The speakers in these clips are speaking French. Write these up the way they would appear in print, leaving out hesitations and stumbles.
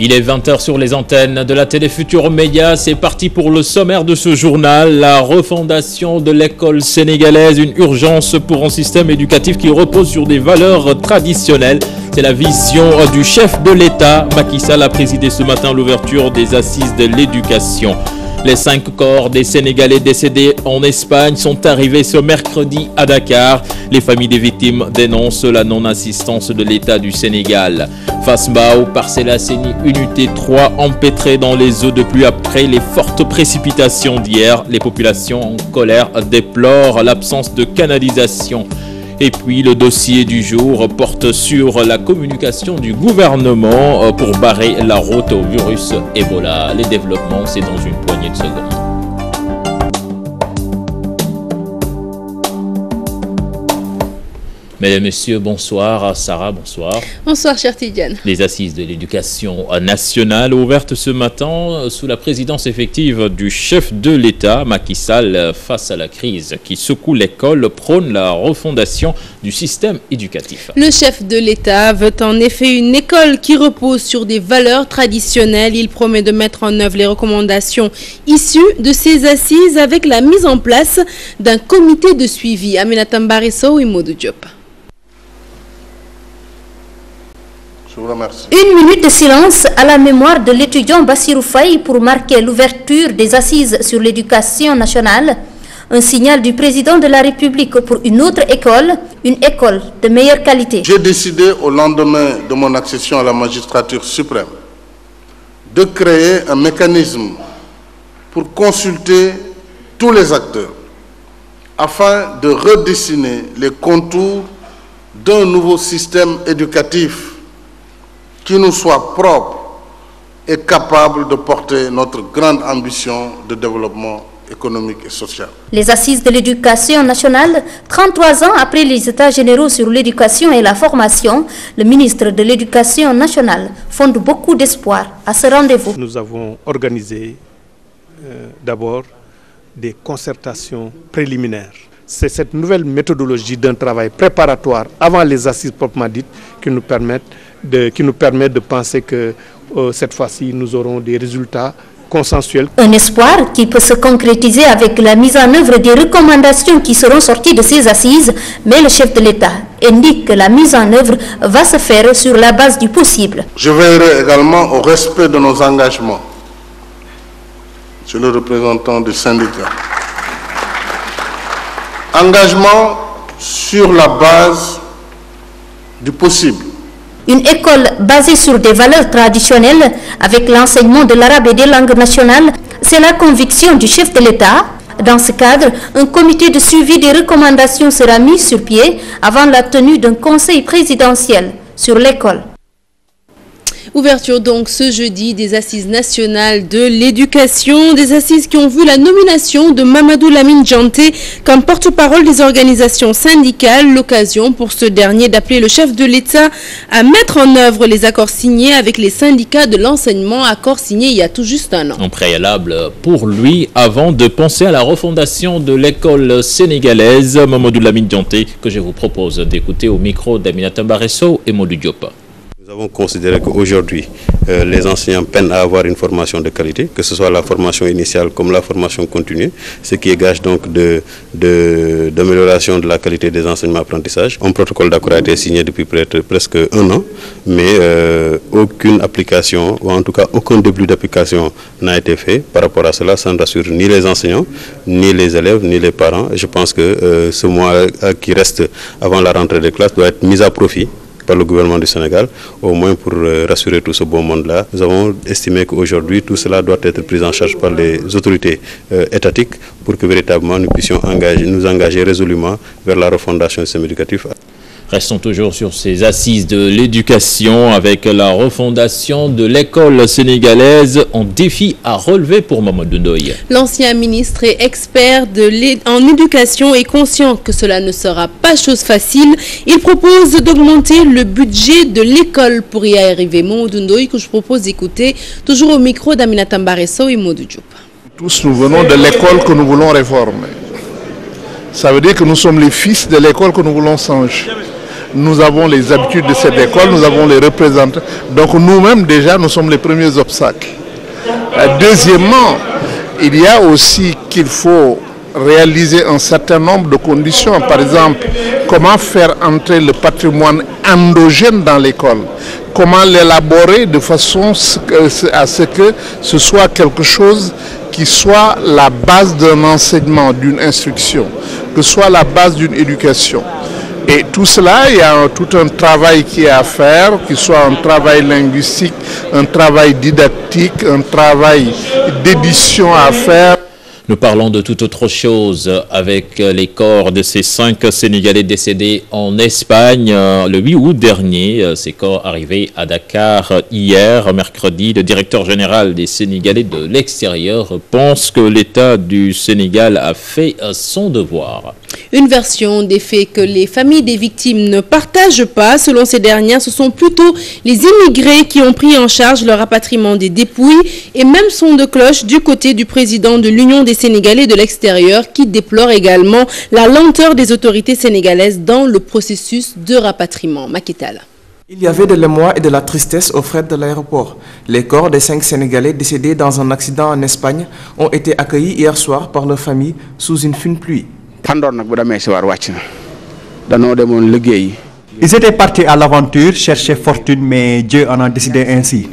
Il est 20h sur les antennes de la télé Futur Média. C'est parti pour le sommaire de ce journal. La refondation de l'école sénégalaise, une urgence pour un système éducatif qui repose sur des valeurs traditionnelles. C'est la vision du chef de l'État. Macky Sall a présidé ce matin l'ouverture des assises de l'éducation. Les 5 corps des Sénégalais décédés en Espagne sont arrivés ce mercredi à Dakar. Les familles des victimes dénoncent la non-assistance de l'État du Sénégal. Fass Mbao, Parcelles Assainies, Unité 3 empêtrées dans les eaux de pluie après les fortes précipitations d'hier. Les populations en colère déplorent l'absence de canalisation. Et puis le dossier du jour porte sur la communication du gouvernement pour barrer la route au virus Ebola. Les développements, c'est dans une poignée de secondes. Mesdames et messieurs, bonsoir. Sarah, bonsoir. Bonsoir, cher Tidiane. Les assises de l'éducation nationale ouvertes ce matin sous la présidence effective du chef de l'État, Macky Sall, face à la crise qui secoue l'école, prône la refondation du système éducatif. Le chef de l'État veut en effet une école qui repose sur des valeurs traditionnelles. Il promet de mettre en œuvre les recommandations issues de ces assises avec la mise en place d'un comité de suivi. Aminata Mbariso et Modou Diop. Je vous remercie. Une minute de silence à la mémoire de l'étudiant Bassirou Faye pour marquer l'ouverture des assises sur l'éducation nationale. Un signal du président de la République pour une autre école, une école de meilleure qualité. J'ai décidé au lendemain de mon accession à la magistrature suprême de créer un mécanisme pour consulter tous les acteurs afin de redessiner les contours d'un nouveau système éducatif qui nous soit propre et capable de porter notre grande ambition de développement économique et social. Les assises de l'éducation nationale, 33 ans après les États généraux sur l'éducation et la formation, le ministre de l'Éducation nationale fonde beaucoup d'espoir à ce rendez-vous. Nous avons organisé d'abord des concertations préliminaires. C'est cette nouvelle méthodologie d'un travail préparatoire avant les assises proprement dites qui nous permet de penser que cette fois-ci nous aurons des résultats consensuels. Un espoir qui peut se concrétiser avec la mise en œuvre des recommandations qui seront sorties de ces assises, mais le chef de l'État indique que la mise en œuvre va se faire sur la base du possible. Je veillerai également au respect de nos engagements. Je suis le représentant du syndicat. Engagement sur la base du possible. Une école basée sur des valeurs traditionnelles avec l'enseignement de l'arabe et des langues nationales, c'est la conviction du chef de l'État. Dans ce cadre, un comité de suivi des recommandations sera mis sur pied avant la tenue d'un conseil présidentiel sur l'école. Ouverture donc ce jeudi des assises nationales de l'éducation, des assises qui ont vu la nomination de Mamadou Lamine Dianté comme porte-parole des organisations syndicales, l'occasion pour ce dernier d'appeler le chef de l'État à mettre en œuvre les accords signés avec les syndicats de l'enseignement, accords signés il y a tout juste un an. En préalable pour lui, avant de penser à la refondation de l'école sénégalaise, Mamadou Lamine Dianté, que je vous propose d'écouter au micro d'Aminata Mbariso et Modou Diop. Nous avons considéré qu'aujourd'hui, les enseignants peinent à avoir une formation de qualité, que ce soit la formation initiale comme la formation continue, ce qui est gage donc d'amélioration de la qualité des enseignements-apprentissages. Un protocole d'accord a été signé depuis presque un an, mais aucune application, ou en tout cas aucun début d'application n'a été fait. Par rapport à cela, ça ne rassure ni les enseignants, ni les élèves, ni les parents. Je pense que ce mois qui reste avant la rentrée des classes doit être mis à profit par le gouvernement du Sénégal, au moins pour rassurer tout ce beau monde-là. Nous avons estimé qu'aujourd'hui, tout cela doit être pris en charge par les autorités étatiques pour que véritablement nous puissions nous engager résolument vers la refondation du système éducatif. Restons toujours sur ces assises de l'éducation avec la refondation de l'école sénégalaise, en défi à relever pour Mamadou Ndoye. L'ancien ministre et expert en éducation est conscient que cela ne sera pas chose facile. Il propose d'augmenter le budget de l'école pour y arriver. Mamadou Ndoye, que je propose d'écouter, toujours au micro d'Aminata Mbariso et Modou Diop. Tous nous venons de l'école que nous voulons réformer. Ça veut dire que nous sommes les fils de l'école que nous voulons changer. nous avons les habitudes de cette école, nous avons les représentants. Donc nous-mêmes déjà, nous sommes les premiers obstacles. Deuxièmement, il y a aussi qu'il faut réaliser un certain nombre de conditions. Par exemple, comment faire entrer le patrimoine endogène dans l'école? Comment l'élaborer de façon à ce que ce soit quelque chose qui soit la base d'un enseignement, d'une instruction, que ce soit la base d'une éducation. Et tout cela, il y a tout un travail qui est à faire, qu'il soit un travail linguistique, un travail didactique, un travail d'édition à faire. Nous parlons de toute autre chose avec les corps de ces 5 Sénégalais décédés en Espagne le 8 août dernier. Ces corps arrivés à Dakar hier, mercredi. Le directeur général des Sénégalais de l'extérieur pense que l'État du Sénégal a fait son devoir. Une version des faits que les familles des victimes ne partagent pas. Selon ces dernières, ce sont plutôt les immigrés qui ont pris en charge le rapatriement des dépouilles et même son de cloche du côté du président de l'Union des Sénégalais de l'extérieur qui déplore également la lenteur des autorités sénégalaises dans le processus de rapatriement. Makital. Il y avait de l'émoi et de la tristesse aux frais de l'aéroport. Les corps des 5 Sénégalais décédés dans un accident en Espagne ont été accueillis hier soir par leur famille sous une fine pluie. Ils étaient partis à l'aventure, chercher fortune, mais Dieu en a décidé ainsi.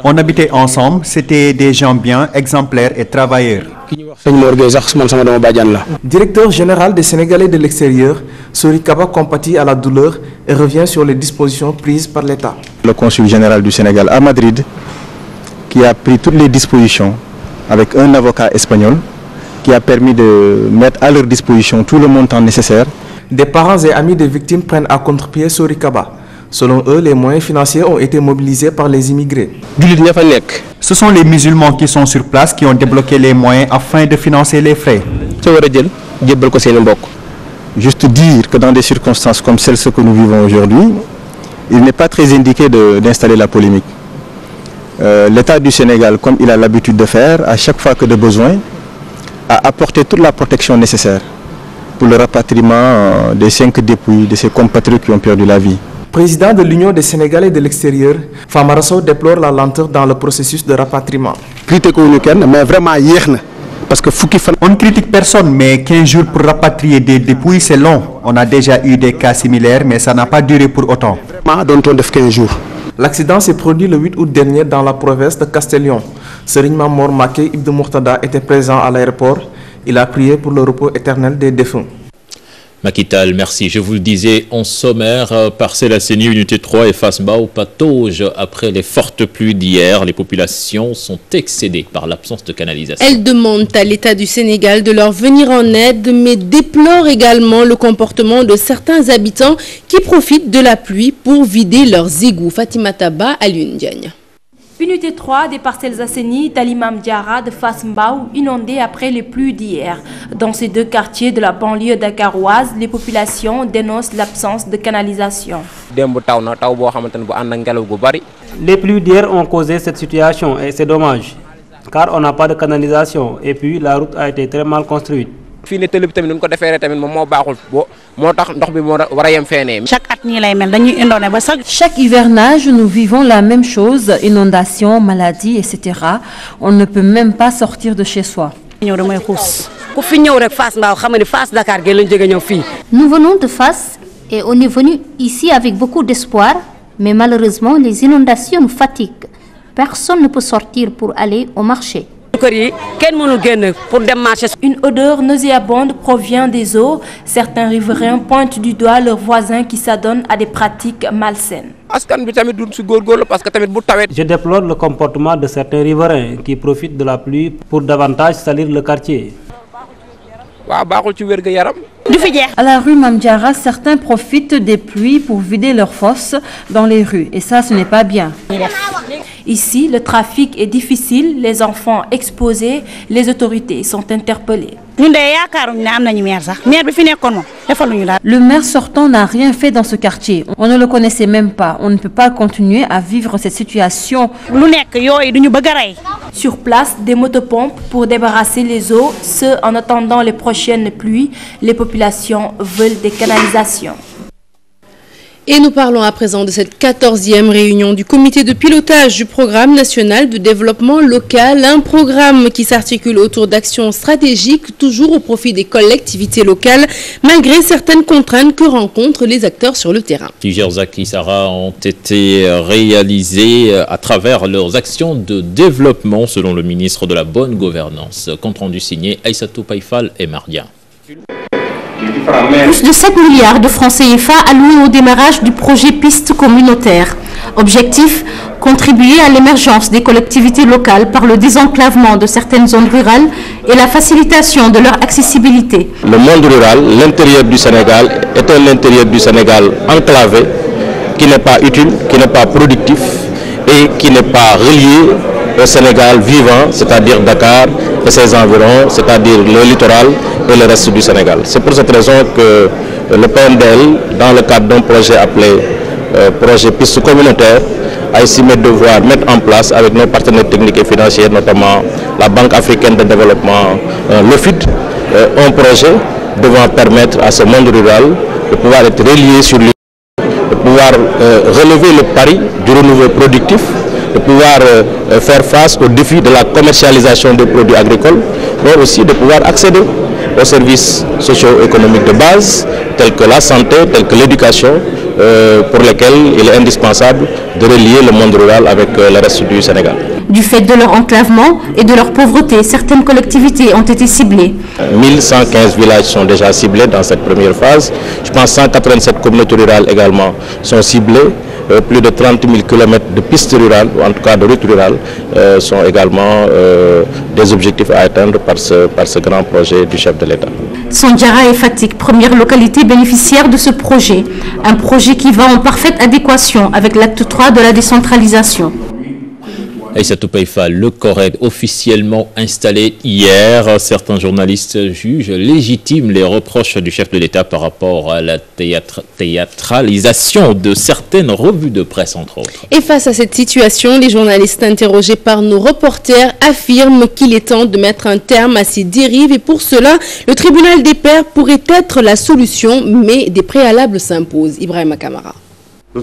On habitait ensemble, c'était des gens bien, exemplaires et travailleurs. Directeur général des Sénégalais de l'extérieur, Sori Kaba compatit à la douleur et revient sur les dispositions prises par l'État. Le consul général du Sénégal à Madrid, qui a pris toutes les dispositions avec un avocat espagnol, qui a permis de mettre à leur disposition tout le montant nécessaire. Des parents et amis des victimes prennent à contre-pied Sori Kaba. Selon eux, les moyens financiers ont été mobilisés par les immigrés. Ce sont les musulmans qui sont sur place qui ont débloqué les moyens afin de financer les frais. Juste dire que dans des circonstances comme celles que nous vivons aujourd'hui, il n'est pas très indiqué d'installer la polémique. L'État du Sénégal, comme il a l'habitude de faire, à chaque fois que de besoin, a apporté toute la protection nécessaire pour le rapatriement des 5 dépouilles de ses compatriotes qui ont perdu la vie. Président de l'Union des Sénégalais de l'extérieur, Famara Sow déplore la lenteur dans le processus de rapatriement. On ne critique personne, mais 15 jours pour rapatrier des dépouilles, c'est long. On a déjà eu des cas similaires, mais ça n'a pas duré pour autant. L'accident s'est produit le 8 août dernier dans la province de Castellón. Serigne Mamor Maké Ibn Mourtada était présent à l'aéroport. Il a prié pour le repos éternel des défunts. Makital, merci. Je vous le disais, en sommaire, Parcelles Assainies, Unité 3 et Fass Mbao patauge après les fortes pluies d'hier. Les populations sont excédées par l'absence de canalisation. Elles demandent à l'État du Sénégal de leur venir en aide, mais déplorent également le comportement de certains habitants qui profitent de la pluie pour vider leurs égouts. Fatima Taba, Alioune Diagne. Unité 3 des Parcelles Assainies, Talimam Diarra de Fass Mbao, inondées après les pluies d'hier. Dans ces 2 quartiers de la banlieue dakaroise, les populations dénoncent l'absence de canalisation. Les pluies d'hier ont causé cette situation et c'est dommage, car on n'a pas de canalisation et puis la route a été très mal construite. Chaque hivernage, nous vivons la même chose, inondations, maladies, etc. On ne peut même pas sortir de chez soi. Nous venons de Fass et on est venu ici avec beaucoup d'espoir, mais malheureusement les inondations nous fatiguent. Personne ne peut sortir pour aller au marché. Une odeur nauséabonde provient des eaux. Certains riverains pointent du doigt leurs voisins qui s'adonnent à des pratiques malsaines. Je déplore le comportement de certains riverains qui profitent de la pluie pour davantage salir le quartier. À la rue Mamdiara, certains profitent des pluies pour vider leurs fosses dans les rues. Et ça, ce n'est pas bien. Ici, le trafic est difficile, les enfants exposés, les autorités sont interpellées. Le maire sortant n'a rien fait dans ce quartier. On ne le connaissait même pas. On ne peut pas continuer à vivre cette situation. Sur place, des motopompes pour débarrasser les eaux. Ce, en attendant les prochaines pluies, les populations veulent des canalisations. Et nous parlons à présent de cette 14e réunion du comité de pilotage du programme national de développement local, un programme qui s'articule autour d'actions stratégiques toujours au profit des collectivités locales, malgré certaines contraintes que rencontrent les acteurs sur le terrain. Plusieurs acquis, Sarah, ont été réalisés à travers leurs actions de développement, selon le ministre de la Bonne Gouvernance. Compte rendu signé Aïssatou Païfal et Maria. Plus de 7 milliards de francs CFA alloués au démarrage du projet Piste communautaire. Objectif, contribuer à l'émergence des collectivités locales par le désenclavement de certaines zones rurales et la facilitation de leur accessibilité. Le monde rural, l'intérieur du Sénégal, est un intérieur du Sénégal enclavé, qui n'est pas utile, qui n'est pas productif et qui n'est pas relié au Sénégal vivant, c'est-à-dire Dakar et ses environs, c'est-à-dire le littoral et le reste du Sénégal. C'est pour cette raison que le PNDL, dans le cadre d'un projet appelé projet Piste communautaire, a estimé devoir mettre en place avec nos partenaires techniques et financiers, notamment la Banque africaine de développement, l'OFID, un projet devant permettre à ce monde rural de pouvoir être relié sur lui, de pouvoir relever le pari du renouveau productif, de pouvoir faire face aux défis de la commercialisation des produits agricoles, mais aussi de pouvoir accéder aux services socio-économiques de base, tels que la santé, tels que l'éducation, pour lesquels il est indispensable de relier le monde rural avec le reste du Sénégal. Du fait de leur enclavement et de leur pauvreté, certaines collectivités ont été ciblées. 1115 villages sont déjà ciblés dans cette première phase. Je pense que 187 communautés rurales également sont ciblées. Plus de 30 000 km de pistes rurales, ou en tout cas de routes rurales, sont également des objectifs à atteindre par ce grand projet du chef de l'État. Sondjara et Fatick, première localité bénéficiaire de ce projet. Un projet qui va en parfaite adéquation avec l'acte 3 de la décentralisation. Aïssatou Païfal, le CORED officiellement installé hier. Certains journalistes jugent légitimes les reproches du chef de l'État par rapport à la théâtralisation de certaines revues de presse, entre autres. Et face à cette situation, les journalistes interrogés par nos reporters affirment qu'il est temps de mettre un terme à ces dérives et pour cela, le tribunal des pairs pourrait être la solution, mais des préalables s'imposent. Ibrahima Kamara.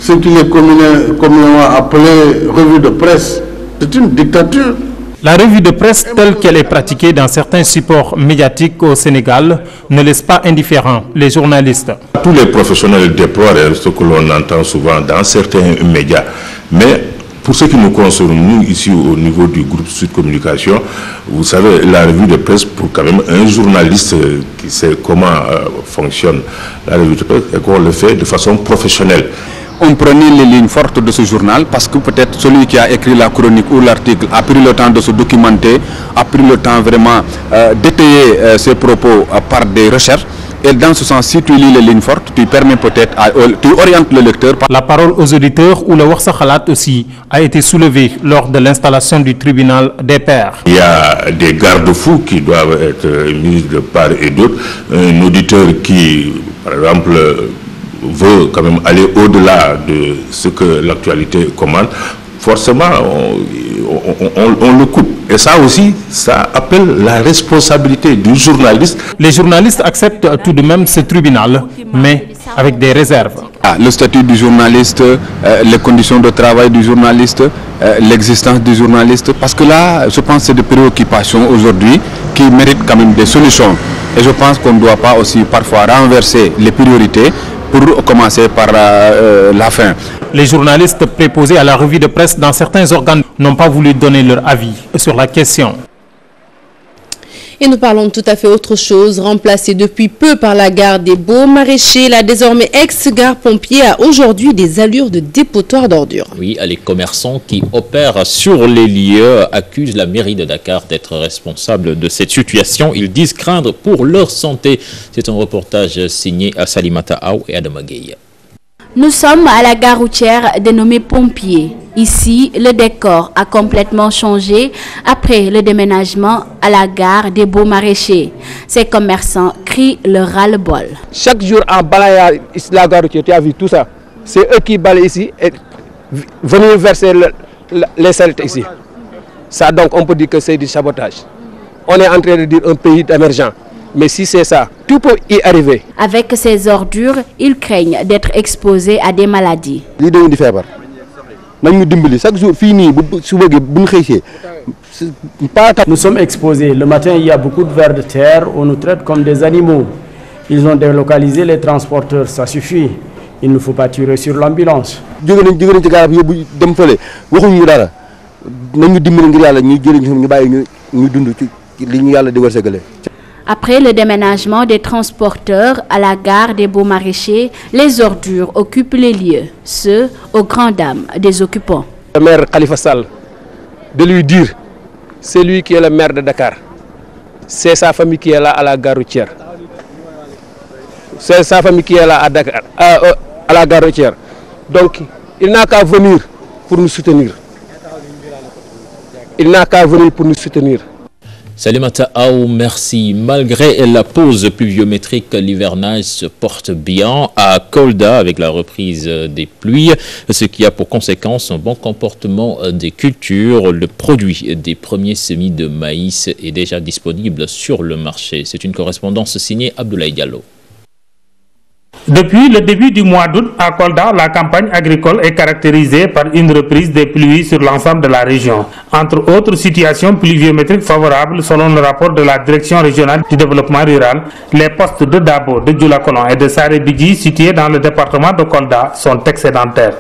Ce qu'il est communément appelé revue de presse, c'est une dictature. La revue de presse telle qu'elle est pratiquée dans certains supports médiatiques au Sénégal ne laisse pas indifférents les journalistes. Tous les professionnels déploient ce que l'on entend souvent dans certains médias. Mais pour ce qui nous concerne, nous, ici au niveau du groupe Sud Communication, vous savez, la revue de presse, pour quand même un journaliste qui sait comment fonctionne la revue de presse, et qu'on le fait de façon professionnelle. On prenait les lignes fortes de ce journal parce que peut-être celui qui a écrit la chronique ou l'article a pris le temps de se documenter, a pris le temps vraiment d'étayer ses propos par des recherches. Et dans ce sens, si tu lis les lignes fortes, tu permets peut-être, tu orientes le lecteur. La parole aux auditeurs ou le Warsa Khalat aussi a été soulevée lors de l'installation du tribunal des pairs. Il y a des garde-fous qui doivent être mis de part et d'autre. Un auditeur qui, par exemple, veut quand même aller au-delà de ce que l'actualité commande, forcément on le coupe. Et ça aussi, ça appelle la responsabilité du journaliste. Les journalistes acceptent tout de même ce tribunal, mais avec des réserves. Le statut du journaliste, les conditions de travail du journaliste, l'existence du journaliste, parce que là, je pense que c'est des préoccupations aujourd'hui qui méritent quand même des solutions. Et je pense qu'on ne doit pas aussi parfois renverser les priorités pour commencer par la fin. Les journalistes préposés à la revue de presse dans certains organes n'ont pas voulu donner leur avis sur la question. Et nous parlons de tout à fait autre chose. Remplacée depuis peu par la gare des Beaux Maraîchers, la désormais ex-gare pompier a aujourd'hui des allures de dépotoir d'ordures. Oui, les commerçants qui opèrent sur les lieux accusent la mairie de Dakar d'être responsable de cette situation. Ils disent craindre pour leur santé. C'est un reportage signé à Salimata Aou et Adama Gueye. Nous sommes à la gare routière dénommée Pompier. Ici, le décor a complètement changé après le déménagement à la gare des Beaux Maraîchers. Ces commerçants crient le ras-le-bol. Chaque jour en balayant ici la gare routière, tu as vu tout ça. C'est eux qui balayent ici et venir verser les saletés ici. Ça donc on peut dire que c'est du sabotage. On est en train de dire un pays émergent. Mais si c'est ça, tout peut y arriver. Avec ces ordures, ils craignent d'être exposés à des maladies. Nous sommes exposés. Le matin, il y a beaucoup de vers de terre. On nous traite comme des animaux. Ils ont délocalisé les transporteurs. Ça suffit. Il ne faut pas tirer sur l'ambulance. Après le déménagement des transporteurs à la gare des Beaux Maraîchers, les ordures occupent les lieux, ce aux grandes dames des occupants. Le maire Khalifa Sall, de lui dire, c'est lui qui est le maire de Dakar. C'est sa famille qui est là à la gare routière. C'est sa famille qui est là à Dakar, à la gare routière. Donc, il n'a qu'à venir pour nous soutenir. Il n'a qu'à venir pour nous soutenir. Salimata Aou, merci. Malgré la pause pluviométrique, l'hivernage se porte bien à Kolda avec la reprise des pluies, ce qui a pour conséquence un bon comportement des cultures. Le produit des premiers semis de maïs est déjà disponible sur le marché. C'est une correspondance signée Abdoulaye Diallo. Depuis le début du mois d'août, à Kolda, la campagne agricole est caractérisée par une reprise des pluies sur l'ensemble de la région. Entre autres situations pluviométriques favorables, selon le rapport de la Direction régionale du développement rural, les postes de Dabo, de Djoulakolon et de Saré-Bidji, situés dans le département de Kolda, sont excédentaires.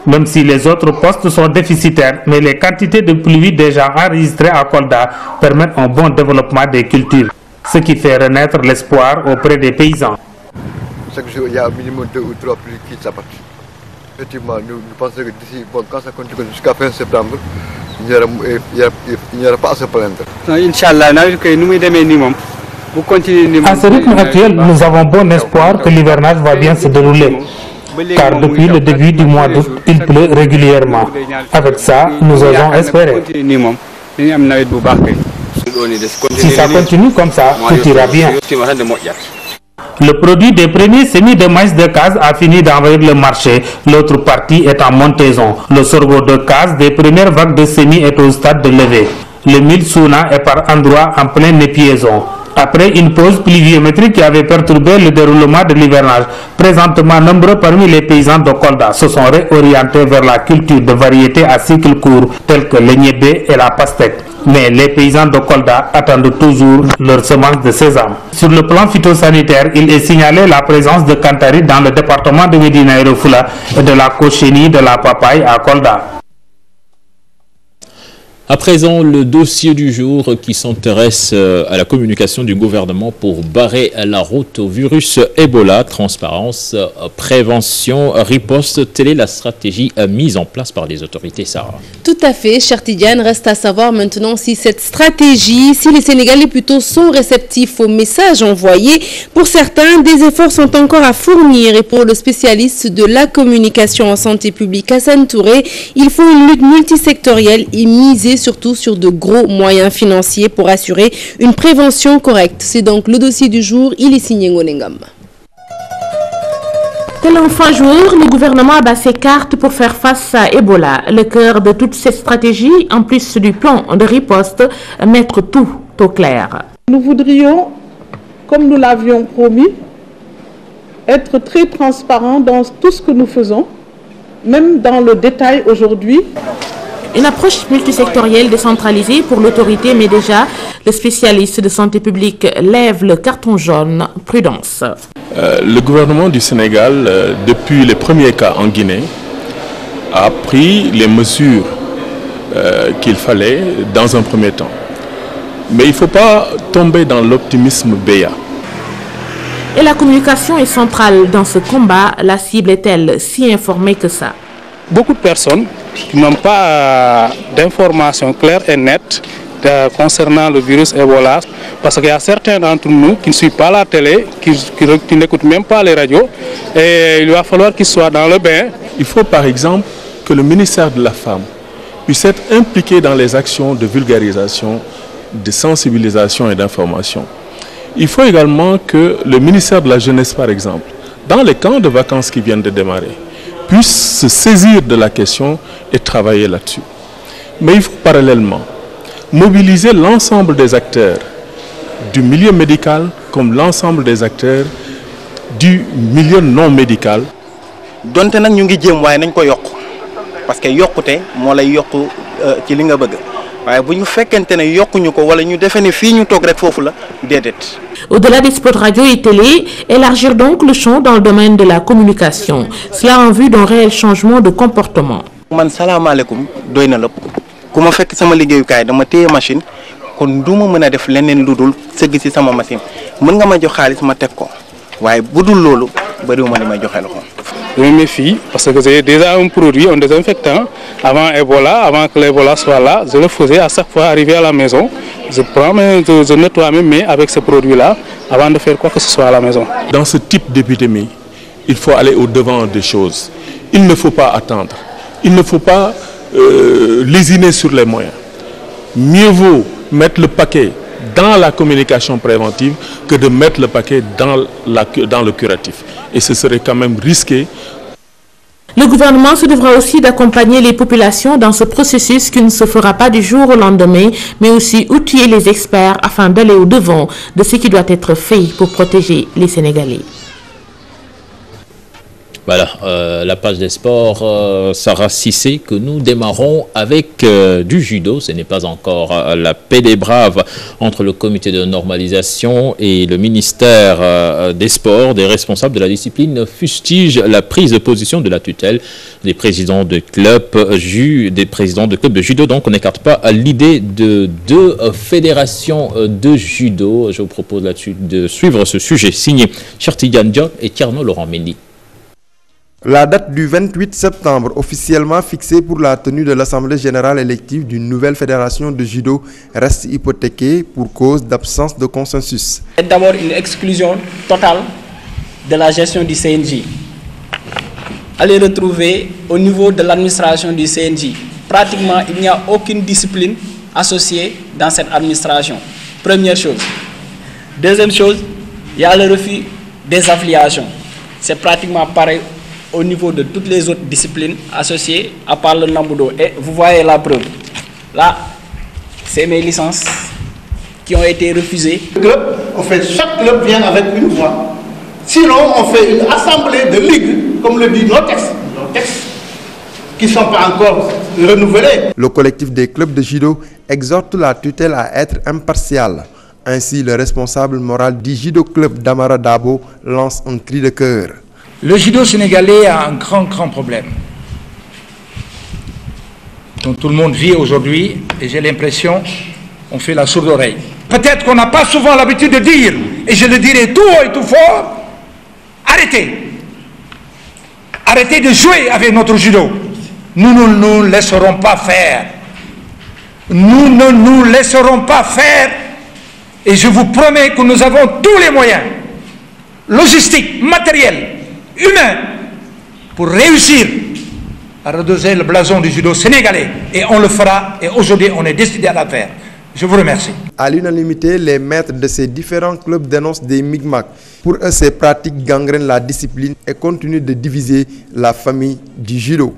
Même si les autres postes sont déficitaires, mais les quantités de pluie déjà enregistrées à Kolda permettent un bon développement des cultures, ce qui fait renaître l'espoir auprès des paysans. Chaque jour, il y a un minimum 2 ou 3 pluies qui s'abattent. Effectivement, nous pensons que d'ici, quand ça continue jusqu'à fin septembre, il n'y aura pas à se plaindre. À ce rythme actuel, nous avons bon espoir que l'hivernage va bien se dérouler. Car depuis le début du mois d'août, il pleut régulièrement. Avec ça, nous osons espérer. Si ça continue comme ça, tout ira bien. Le produit des premiers semis de maïs de case a fini d'envahir le marché. L'autre partie est en montaison. Le sorgho de case des premières vagues de semis est au stade de levée. Le mil souna est par endroits en pleine épiaison. Après une pause pluviométrique qui avait perturbé le déroulement de l'hivernage, présentement nombreux parmi les paysans de Kolda se sont réorientés vers la culture de variétés à cycle court telles que le niébé et la pastèque. Mais les paysans de Kolda attendent toujours leur semence de sésame. Sur le plan phytosanitaire, il est signalé la présence de Kantari dans le département de Médina Yoro Foulah et de la cochenille de la papaye à Kolda. À présent, le dossier du jour qui s'intéresse à la communication du gouvernement pour barrer la route au virus Ebola. Transparence, prévention, riposte, telle est la stratégie mise en place par les autorités, Sarah. Tout à fait, cher Tidiane. Reste à savoir maintenant si cette stratégie, si les Sénégalais plutôt sont réceptifs aux messages envoyés. Pour certains, des efforts sont encore à fournir. Et pour le spécialiste de la communication en santé publique, Hassan Touré, il faut une lutte multisectorielle et miser surtout sur de gros moyens financiers pour assurer une prévention correcte. C'est donc le dossier du jour. Il est signé Ngonengam. Tel un fin jour, le gouvernement abat ses cartes pour faire face à Ebola. Le cœur de toute cette stratégie, en plus du plan de riposte, mettre tout au clair. Nous voudrions, comme nous l'avions promis, être très transparents dans tout ce que nous faisons, même dans le détail aujourd'hui. Une approche multisectorielle décentralisée pour l'autorité, mais déjà, le spécialiste de santé publique lève le carton jaune. Prudence. Le gouvernement du Sénégal, depuis les premiers cas en Guinée, a pris les mesures qu'il fallait dans un premier temps. Mais il ne faut pas tomber dans l'optimisme béat. Et la communication est centrale dans ce combat. La cible est-elle si informée que ça? Beaucoup de personnes qui n'ont pas d'informations claires et nettes concernant le virus Ebola, parce qu'il y a certains d'entre nous qui ne suivent pas la télé, qui n'écoutent même pas les radios, et il va falloir qu'ils soient dans le bain. Il faut par exemple que le ministère de la Femme puisse être impliqué dans les actions de vulgarisation, de sensibilisation et d'information. Il faut également que le ministère de la Jeunesse, par exemple, dans les camps de vacances qui viennent de démarrer, puisse se saisir de la question et travailler là-dessus. Mais il faut parallèlement mobiliser l'ensemble des acteurs du milieu médical comme l'ensemble des acteurs du milieu non médical. donte nag ñu ngi jéem waaye nañ ko yokk parce que yokkute moo lay yokk ci li nga bëgg waaye bu ñu fekkente ne yokkuñu ko wala ñu defee ne fii ñu toog rek foofu la déedéet. Au-delà des spots radio et télé, élargir donc le champ dans le domaine de la communication, cela en vue d'un réel changement de comportement. man salaamaaleykum doy na lépp ku ma fekk sama liggéeyukaay dama téye machine kon du ma mën a def leneen lu dul sëgg ci sama machine mën nga ma jox xaalis ma teg ko waaye bu dul loolu bëriwuma li may joxe loxo. Je me méfie parce que j'ai déjà un produit, un désinfectant. Avant Ebola, avant que l'Ebola soit là, je le faisais à chaque fois arriver à la maison. Je nettoie mes mains avec ce produit-là avant de faire quoi que ce soit à la maison. Dans ce type d'épidémie, il faut aller au-devant des choses. Il ne faut pas attendre. Il ne faut pas lésiner sur les moyens. Mieux vaut mettre le paquet dans la communication préventive que de mettre le paquet dans le curatif. Et ce serait quand même risqué. Le gouvernement se devra aussi d'accompagner les populations dans ce processus qui ne se fera pas du jour au lendemain, mais aussi outiller les experts afin d'aller au-devant de ce qui doit être fait pour protéger les Sénégalais. Voilà, la page des sports, Sarah Cissé, que nous démarrons avec du judo. Ce n'est pas encore la paix des braves entre le comité de normalisation et le ministère des sports. Des responsables de la discipline fustigent la prise de position de la tutelle des présidents de clubs de judo. Donc on n'écarte pas l'idée de deux fédérations de judo. Je vous propose là-dessus de suivre ce sujet signé Chertidiane Diop et Tierno Laurent Mendy. La date du 28 septembre, officiellement fixée pour la tenue de l'Assemblée générale élective d'une nouvelle fédération de judo, reste hypothéquée pour cause d'absence de consensus. C'est d'abord une exclusion totale de la gestion du CNJ. Allez retrouver au niveau de l'administration du CNJ. Pratiquement, il n'y a aucune discipline associée dans cette administration. Première chose. Deuxième chose, il y a le refus des affiliations. C'est pratiquement pareil au niveau de toutes les autres disciplines associées à part le Nambudo. Et vous voyez la preuve. Là, c'est mes licences qui ont été refusées. Chaque club vient avec une voix. Sinon, on fait une assemblée de ligue, comme le dit nos textes qui ne sont pas encore renouvelés. Le collectif des clubs de judo exhorte la tutelle à être impartiale. Ainsi, le responsable moral du judo club d'Amara Dabo lance un cri de cœur. Le judo sénégalais a un grand problème dont tout le monde vit aujourd'hui et j'ai l'impression qu'on fait la sourde oreille. Peut-être qu'on n'a pas souvent l'habitude de dire, et je le dirai tout haut et tout fort, arrêtez. Arrêtez de jouer avec notre judo. Nous ne nous laisserons pas faire. Nous ne nous laisserons pas faire et je vous promets que nous avons tous les moyens, logistiques, matériels, humain pour réussir à redoser le blason du judo sénégalais. Et on le fera, et aujourd'hui on est décidé à la faire. Je vous remercie. À l'unanimité, les maîtres de ces différents clubs dénoncent des micmacs. Pour eux, ces pratiques gangrènent la discipline et continuent de diviser la famille du judo.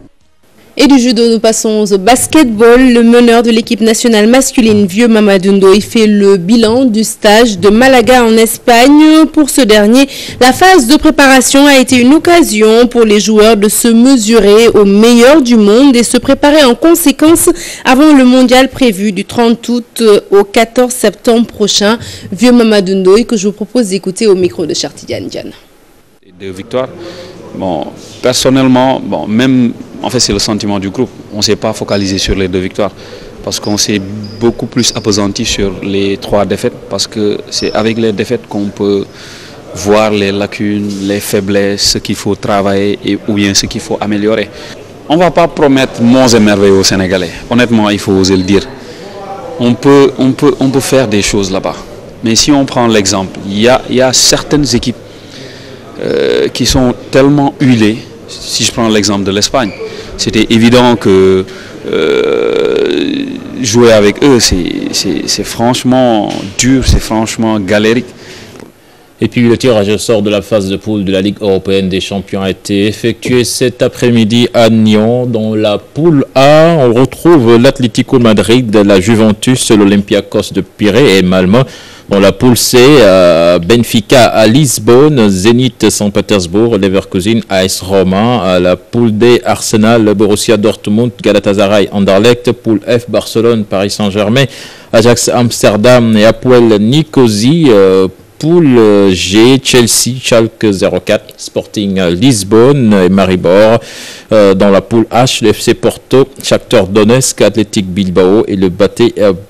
Et du judo, nous passons au basketball. Le meneur de l'équipe nationale masculine, Vieux Mamadou Ndoye, fait le bilan du stage de Malaga en Espagne. Pour ce dernier, la phase de préparation a été une occasion pour les joueurs de se mesurer aux meilleurs du monde et se préparer en conséquence avant le mondial prévu du 30 août au 14 septembre prochain. Vieux Mamadou Ndoye, que je vous propose d'écouter au micro de Chertidiane Diane. 2 victoires. Bon, personnellement, même en fait c'est le sentiment du groupe. On ne s'est pas focalisé sur les 2 victoires parce qu'on s'est beaucoup plus appesanti sur les 3 défaites parce que c'est avec les défaites qu'on peut voir les lacunes, les faiblesses, ce qu'il faut travailler ou bien ce qu'il faut améliorer. On ne va pas promettre monts et merveilles aux Sénégalais. Honnêtement, il faut oser le dire. on peut faire des choses là-bas. Mais si on prend l'exemple, il y a certaines équipes qui sont tellement huilées. Si je prends l'exemple de l'Espagne, c'était évident que jouer avec eux, c'est franchement dur, c'est franchement galérique. Et puis le tirage au sort de la phase de poule de la Ligue européenne des champions a été effectué cet après-midi à Nyon. Dans la poule A, on retrouve l'Atlético Madrid, la Juventus, l'Olympiakos de Pirée et Malmö. Dans la poule C, Benfica à Lisbonne, Zénith Saint-Pétersbourg, Leverkusen, AS Roma. La poule D, Arsenal, Borussia Dortmund, Galatasaray, Anderlecht. Poule F, Barcelone, Paris Saint-Germain, Ajax Amsterdam et Apoel Nicosie. Poule G, Chelsea, Schalke 04, Sporting Lisbonne et Maribor. Dans la poule H, le FC Porto, Shakhtar Donetsk, Athletic Bilbao et le Bate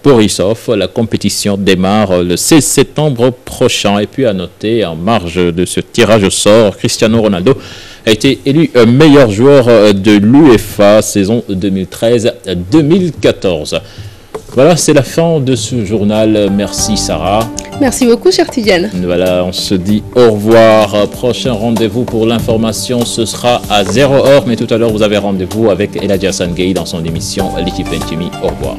Borisov. La compétition démarre le 16 septembre prochain. Et puis à noter, en marge de ce tirage au sort, Cristiano Ronaldo a été élu meilleur joueur de l'UEFA saison 2013-2014. Voilà, c'est la fin de ce journal. Merci Sarah. Merci beaucoup, cher Tidiane. Voilà, on se dit au revoir. Prochain rendez-vous pour l'information, ce sera à 0h. Mais tout à l'heure, vous avez rendez-vous avec Eladja Sangei dans son émission L'équipe Intimi. Au revoir.